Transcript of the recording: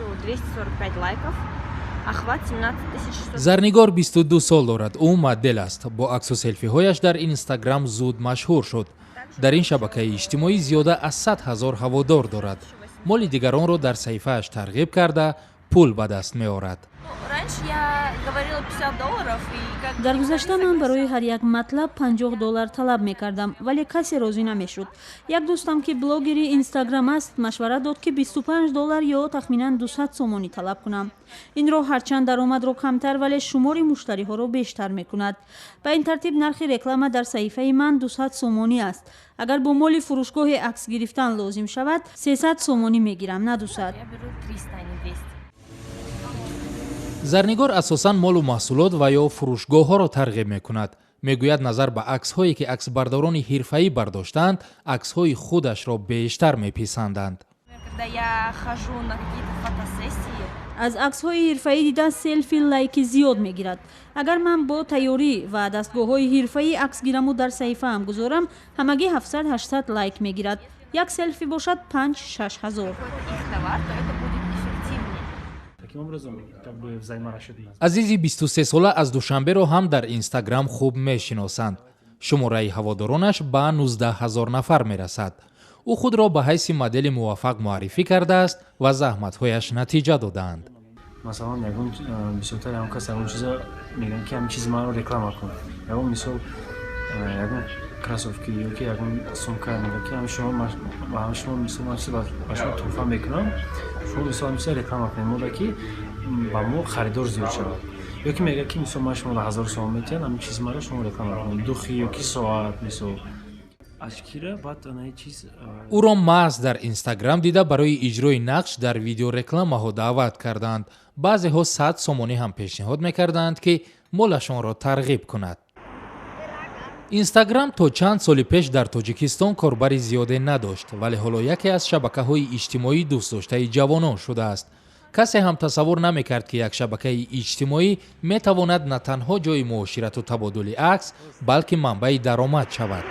1245 лайков, охват 17600. Зарнигор 22 сол дорад. Ӯ модел аст. Бо аксу селфиҳояш дар Инстаграм зуд машҳур шуд. дар ин шабакаи иҷтимоӣ зиёда аз 100 000 ҳаводор дорад. моли дигаронро дар саҳифааш тарғиб карда пул ба даст меорад. дар гузашта ман барои ҳар як матлаб $50 талаб мекардам, вале касе розӣ намешуд. як дӯстам ки блогери Инстаграм аст машварат дод ки $25 ё тахминан 200 сомонӣ талаб кунам. ин роҳ ҳарчанд даромадро камтар, вале шумори муштариҳоро бештар мекунад. ба ин тартиб нархи реклама дар саҳифаи ман 200 сомонӣ аст. агар бо моли фурӯшгоҳи акс гирифтан лозим шавад 300 сомонӣ мегирам, на 200. зарнигор асосан молу маҳсулот ва ё фурӯшгоҳҳоро тарғиб мекунад. мегӯяд назар ба аксҳое ки аксбардорони ҳирфаӣ бардоштаанд, аксҳои худашро бештар меписанданд. аз аксҳои ҳирфаӣ дида селфи лайки зиёд мегирад. агар ман бо тайёрӣ ва дастгоҳҳои ҳирфаӣ акс гираму дар саҳифаам гузорам, ҳамагӣ 700-800 лайк мегирад. як селфи бошад 5-6 ҳазор. азизи 23 сола аз душанберо ҳам дар Инстаграм хуб мешиносанд. шумораи ҳаводоронаш ба 19 000 нафар мерасад. ӯ худро ба ҳайси модели муваффақ муаррифӣ кардааст ва заҳматҳояш натиҷа додаанд. масалан ягон бисёртар ягон кас ягон чиза мегӯяд ки ҳамин чизи манро реклама кун. ягон мисол ягон кросовки ёки ягон сумка мегӯяд ки ҳам шумо мисол ман чизе ба шумо тӯҳфа мекунам, шумо мисол ҳамин чиза реклама кунед, мода ки ба мо харидор зиёд шавад. ёки мегӯяд ки мисол ман шумо ба 1000 сомон метиҳад, ҳамин чизи маро шумо реклама кунед, духи ёки соат мисол. ӯро маҳз дар Инстаграм дида барои иҷрои нақш дар видеорекламаҳо даъват карданд. баъзеҳо 100 сомонӣ ҳам пешниҳод мекарданд ки молашонро тарғиб кунад. Инстаграм то чанд соли пеш дар Тоҷикистон корбари зиёде надошт, вале ҳоло яке аз шабакаҳои иҷтимоӣ дӯстдоштаи ҷавонон шудааст. касе ҳам тасаввур намекард ки як шабакаи иҷтимоӣ метавонад на танҳо ҷойи муоширату табодули акс, балки манбаи даромад шавад.